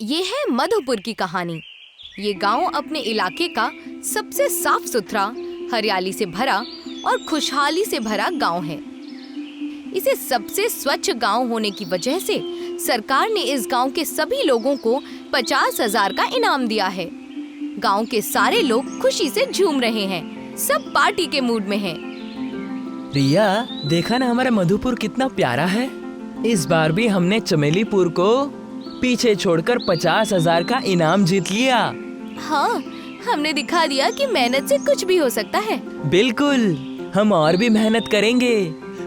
ये है मधुपुर की कहानी। ये गांव अपने इलाके का सबसे साफ सुथरा, हरियाली से भरा और खुशहाली से भरा गांव है। इसे सबसे स्वच्छ गांव होने की वजह से सरकार ने इस गांव के सभी लोगों को 50,000 का इनाम दिया है। गांव के सारे लोग खुशी से झूम रहे हैं, सब पार्टी के मूड में हैं। रिया, देखा ना हमारा मधुपुर कितना प्यारा है। इस बार भी हमने चमेलीपुर को पीछे छोड़कर 50,000 का इनाम जीत लिया। हाँ, हमने दिखा दिया कि मेहनत से कुछ भी हो सकता है। बिल्कुल, हम और भी मेहनत करेंगे,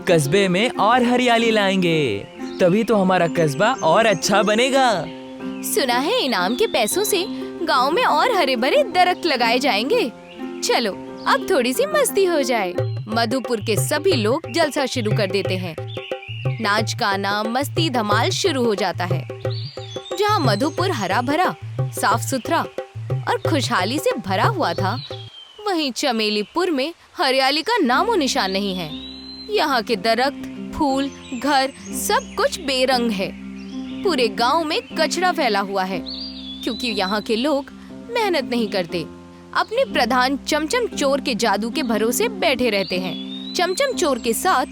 कस्बे में और हरियाली लाएंगे, तभी तो हमारा कस्बा और अच्छा बनेगा। सुना है इनाम के पैसों से गांव में और हरे भरे दरख्त लगाए जाएंगे। चलो अब थोड़ी सी मस्ती हो जाए। मधुपुर के सभी लोग जलसा शुरू कर देते हैं। नाच गाना मस्ती धमाल शुरू हो जाता है। जहाँ मधुपुर हरा भरा, साफ सुथरा और खुशहाली से भरा हुआ था, वहीं चमेलीपुर में हरियाली का नामो निशान नहीं है। यहाँ के दरख्त, फूल, घर सब कुछ बेरंग है। पूरे गांव में कचरा फैला हुआ है, क्योंकि यहाँ के लोग मेहनत नहीं करते, अपने प्रधान चमचम चोर के जादू के भरोसे बैठे रहते हैं। चमचम चोर के साथ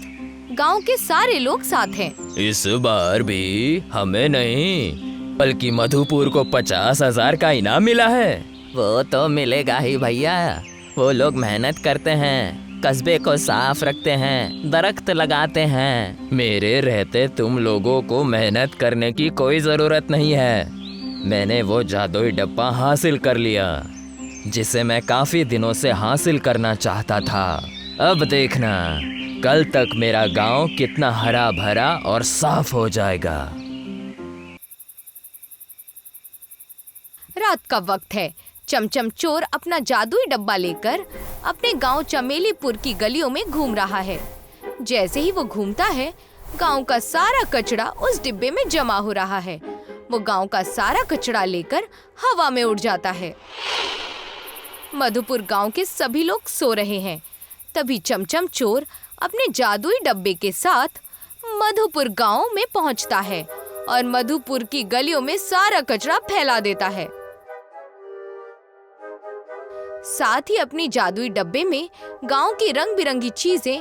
गांव के सारे लोग साथ हैं। इस बार भी हमें नहीं, बल्कि मधुपुर को 50,000 का इनाम मिला है। वो तो मिलेगा ही भैया, वो लोग मेहनत करते हैं, कस्बे को साफ रखते हैं, दरख्त लगाते हैं। मेरे रहते तुम लोगों को मेहनत करने की कोई जरूरत नहीं है। मैंने वो जादुई डब्बा हासिल कर लिया, जिसे मैं काफी दिनों से हासिल करना चाहता था। अब देखना, कल तक मेरा गांव कितना हरा भरा और साफ हो जाएगा। रात का वक्त है। चमचम चोर अपना जादुई डब्बा लेकर अपने गांव चमेलीपुर की गलियों में घूम रहा है। जैसे ही वो घूमता है, गांव का सारा कचरा उस डिब्बे में जमा हो रहा है। वो गांव का सारा कचरा लेकर हवा में उड़ जाता है। मधुपुर गांव के सभी लोग सो रहे हैं। तभी चमचम चोर अपने जादुई डब्बे के साथ मधुपुर गांव में पहुंचता है और मधुपुर की गलियों में सारा कचरा फैला देता है। साथ ही अपनी जादुई डब्बे में गांव की रंग बिरंगी चीजें,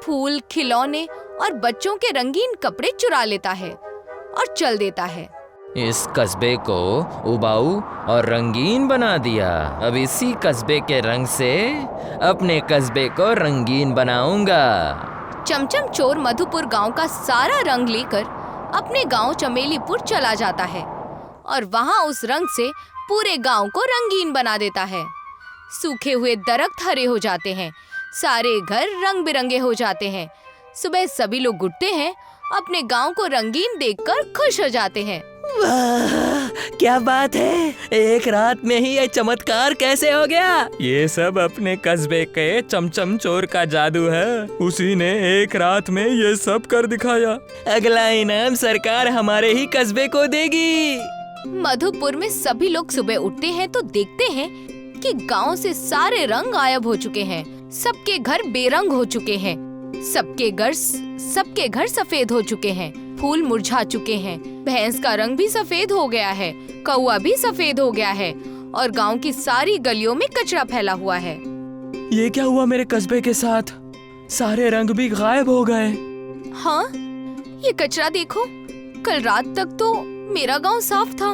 फूल, खिलौने और बच्चों के रंगीन कपड़े चुरा लेता है और चल देता है। इस कस्बे को उबाऊ और रंगीन बना दिया। अब इसी कस्बे के रंग से अपने कस्बे को रंगीन बनाऊंगा। चमचम चोर मधुपुर गांव का सारा रंग लेकर अपने गांव चमेलीपुर चला जाता है और वहां उस रंग से पूरे गांव को रंगीन बना देता है। सूखे हुए दरख्त हरे हो जाते हैं, सारे घर रंग बिरंगे हो जाते हैं। सुबह सभी लोग उठते हैं, अपने गांव को रंगीन देखकर खुश हो जाते हैं। वाह, क्या बात है! एक रात में ही ये चमत्कार कैसे हो गया? ये सब अपने कस्बे के चमचम चोर का जादू है। उसी ने एक रात में ये सब कर दिखाया। अगला इनाम सरकार हमारे ही कस्बे को देगी। मधुपुर में सभी लोग सुबह उठते हैं तो देखते हैं कि गांव से सारे रंग गायब हो चुके हैं। सबके घर बेरंग हो चुके हैं। सबके घर सफेद हो चुके हैं। फूल मुरझा चुके हैं। भैंस का रंग भी सफेद हो गया है। कौवा भी सफेद हो गया है और गांव की सारी गलियों में कचरा फैला हुआ है। ये क्या हुआ मेरे कस्बे के साथ? सारे रंग भी गायब हो गए। हाँ, ये कचरा देखो। कल रात तक तो मेरा गांव साफ था,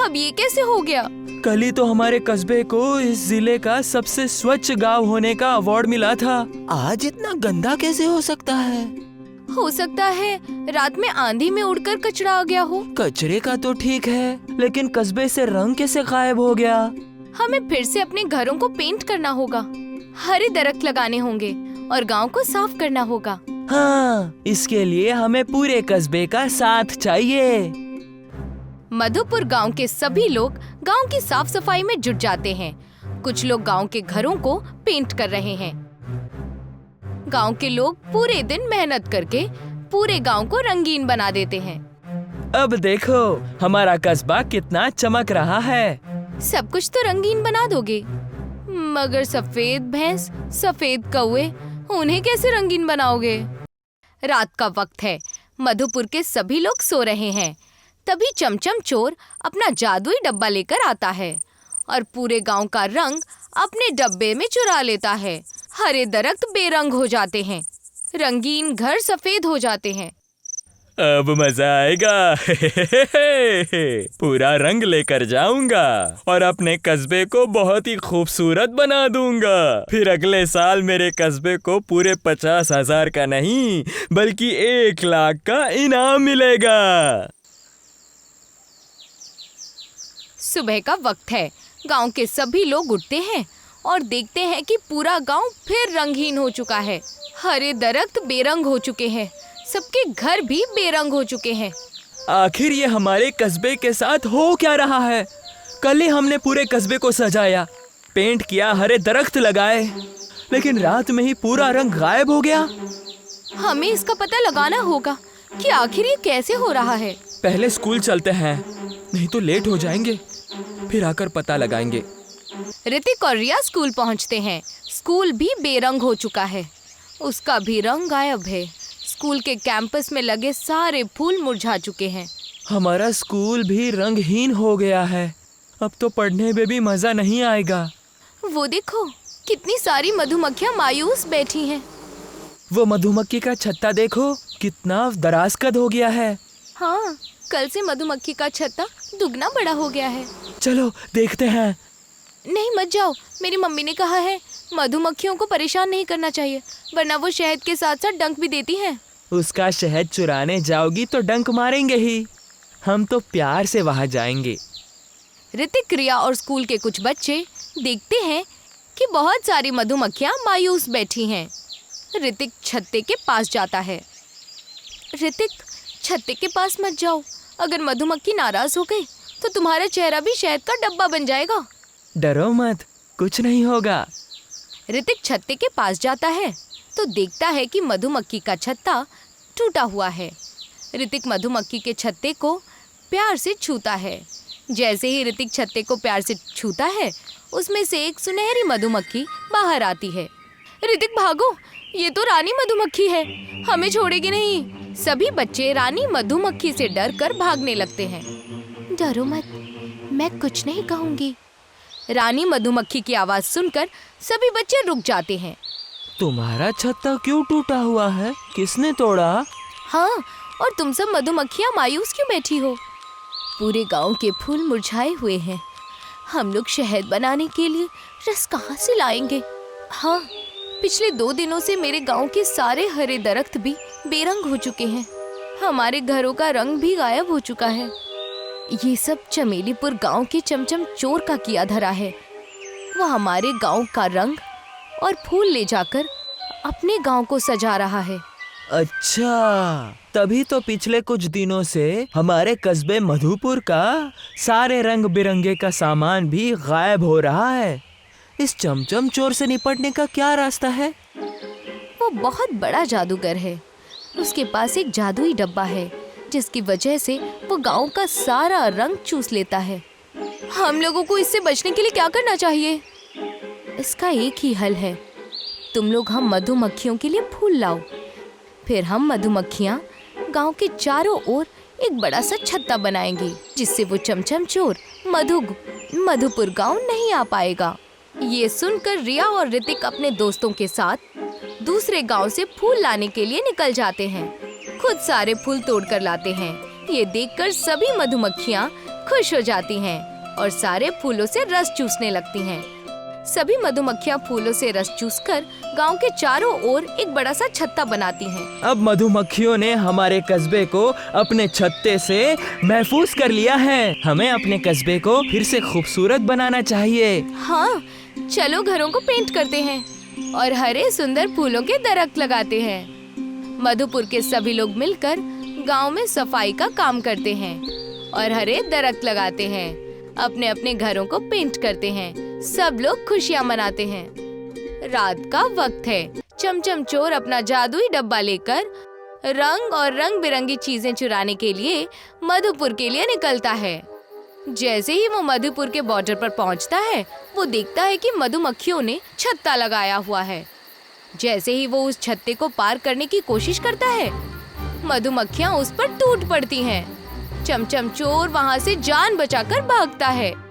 अब ये कैसे हो गया? कल ही तो हमारे कस्बे को इस जिले का सबसे स्वच्छ गांव होने का अवार्ड मिला था। आज इतना गंदा कैसे हो सकता है? हो सकता है रात में आंधी में उड़कर कचरा आ गया हो। कचरे का तो ठीक है, लेकिन कस्बे से रंग कैसे गायब हो गया? हमें फिर से अपने घरों को पेंट करना होगा, हरे दरख्त लगाने होंगे और गांव को साफ करना होगा। हाँ, इसके लिए हमें पूरे कस्बे का साथ चाहिए। मधुपुर गांव के सभी लोग गांव की साफ सफाई में जुट जाते हैं। कुछ लोग गांव के घरों को पेंट कर रहे हैं। गांव के लोग पूरे दिन मेहनत करके पूरे गांव को रंगीन बना देते हैं। अब देखो हमारा कस्बा कितना चमक रहा है। सब कुछ तो रंगीन बना दोगे, मगर सफेद भैंस, सफेद कौवे, उन्हें कैसे रंगीन बनाओगे? रात का वक्त है। मधुपुर के सभी लोग सो रहे हैं। तभी चमचम चोर अपना जादुई डब्बा लेकर आता है और पूरे गांव का रंग अपने डब्बे में चुरा लेता है। हरे दरख्त बेरंग हो जाते हैं, रंगीन घर सफेद हो जाते हैं। अब मजा आएगा। पूरा रंग लेकर जाऊंगा और अपने कस्बे को बहुत ही खूबसूरत बना दूंगा। फिर अगले साल मेरे कस्बे को पूरे 50,000 का नहीं बल्कि 1 लाख का इनाम मिलेगा। सुबह का वक्त है। गांव के सभी लोग उठते हैं और देखते हैं कि पूरा गांव फिर रंगीन हो चुका है। हरे दरख्त बेरंग हो चुके हैं, सबके घर भी बेरंग हो चुके हैं। आखिर ये हमारे कस्बे के साथ हो क्या रहा है? कल ही हमने पूरे कस्बे को सजाया, पेंट किया, हरे दरख्त लगाए, लेकिन रात में ही पूरा रंग गायब हो गया। हमें इसका पता लगाना होगा कि आखिर ये कैसे हो रहा है। पहले स्कूल चलते हैं, नहीं तो लेट हो जाएंगे। फिर आकर पता लगाएंगे। ऋतिक और रिया स्कूल पहुंचते हैं। स्कूल भी बेरंग हो चुका है, उसका भी रंग गायब है। स्कूल के कैंपस में लगे सारे फूल मुरझा चुके हैं। हमारा स्कूल भी रंगहीन हो गया है। अब तो पढ़ने में भी मजा नहीं आएगा। वो देखो, कितनी सारी मधुमक्खियां मायूस बैठी हैं। वो मधुमक्खी का छत्ता देखो, कितना दराज कद हो गया है। हाँ, कल से मधुमक्खी का छत्ता दुगना बड़ा हो गया है। चलो देखते हैं। नहीं, मत जाओ। मेरी मम्मी ने कहा है मधुमक्खियों को परेशान नहीं करना चाहिए, वरना वो शहद के साथ साथ डंक भी देती हैं। उसका शहद चुराने जाओगी तो डंक मारेंगे ही। हम तो प्यार से वहां जाएंगे। ऋतिक, रिया और स्कूल के कुछ बच्चे देखते हैं कि बहुत सारी मधुमक्खियां मायूस बैठी हैं। ऋतिक छत्ते के पास जाता है। ऋतिक, छत्ते के पास मत जाओ। अगर मधुमक्खी नाराज हो गई तो तुम्हारा चेहरा भी शहद का डब्बा बन जाएगा। डरो मत, कुछ नहीं होगा। ऋतिक छत्ते के पास जाता है तो देखता है कि मधुमक्खी का छत्ता टूटा हुआ है। ऋतिक मधुमक्खी के छत्ते को प्यार से छूता है। जैसे ही ऋतिक छत्ते को प्यार से छूता है, उसमें से एक सुनहरी मधुमक्खी बाहर आती है। ऋतिक भागो, ये तो रानी मधुमक्खी है, हमें छोड़ेगी नहीं। सभी बच्चे रानी मधुमक्खी से डरकर भागने लगते हैं। डरो मत, मैं कुछ नहीं कहूँगी। रानी मधुमक्खी की आवाज सुनकर सभी बच्चे रुक जाते हैं। तुम्हारा छत्ता क्यों टूटा हुआ है? किसने तोड़ा? हाँ, और तुम सब मधुमक्खियाँ मायूस क्यों बैठी हो? पूरे गांव के फूल मुरझाए हुए हैं। हम लोग शहद बनाने के लिए रस कहाँ से लाएंगे? हाँ, पिछले 2 दिनों से मेरे गांव के सारे हरे दरख्त भी बेरंग हो चुके हैं। हमारे घरों का रंग भी गायब हो चुका है। ये सब चमेलीपुर गांव के चमचम चोर का किया धरा है। वो हमारे गांव का रंग और फूल ले जाकर अपने गांव को सजा रहा है। अच्छा, तभी तो पिछले कुछ दिनों से हमारे कस्बे मधुपुर का सारे रंग बिरंगे का सामान भी गायब हो रहा है। इस चमचम चोर से निपटने का क्या रास्ता है? वो बहुत बड़ा जादूगर है। उसके पास एक जादुई डब्बा है, जिसकी वजह से वो गांव का सारा रंग चूस लेता है। हम लोगों को इससे बचने के लिए क्या करना चाहिए? इसका एक ही हल है। तुम लोग हम मधुमक्खियों के लिए फूल लाओ। फिर हम मधुमक्खियाँ गांव के चारों ओर एक बड़ा सा छत्ता बनाएंगी, जिससे वो चमचम चोर मधुपुर गांव नहीं आ पाएगा। ये सुनकर रिया और ऋतिक अपने दोस्तों के साथ दूसरे गांव से फूल लाने के लिए निकल जाते हैं। खुद सारे फूल तोड़कर लाते हैं। ये देखकर सभी मधुमक्खियाँ खुश हो जाती हैं और सारे फूलों से रस चूसने लगती हैं। सभी मधुमक्खियाँ फूलों से रस चूसकर गांव के चारों ओर एक बड़ा सा छत्ता बनाती हैं। अब मधुमक्खियों ने हमारे कस्बे को अपने छत्ते से महफूज कर लिया है। हमें अपने कस्बे को फिर से खूबसूरत बनाना चाहिए। हाँ, चलो घरों को पेंट करते हैं और हरे सुंदर फूलों के दरख्त लगाते हैं। मधुपुर के सभी लोग मिलकर गांव में सफाई का काम करते हैं और हरे दरख्त लगाते हैं। अपने अपने घरों को पेंट करते हैं। सब लोग खुशियां मनाते हैं। रात का वक्त है। चमचम चोर अपना जादुई डब्बा लेकर रंग और रंग बिरंगी चीजें चुराने के लिए मधुपुर के लिए निकलता है। जैसे ही वो मधुपुर के बॉर्डर पर पहुंचता है, वो देखता है कि मधुमक्खियों ने छत्ता लगाया हुआ है। जैसे ही वो उस छत्ते को पार करने की कोशिश करता है, मधुमक्खियां उस पर टूट पड़ती हैं। चमचम चोर वहाँ से जान बचाकर भागता है।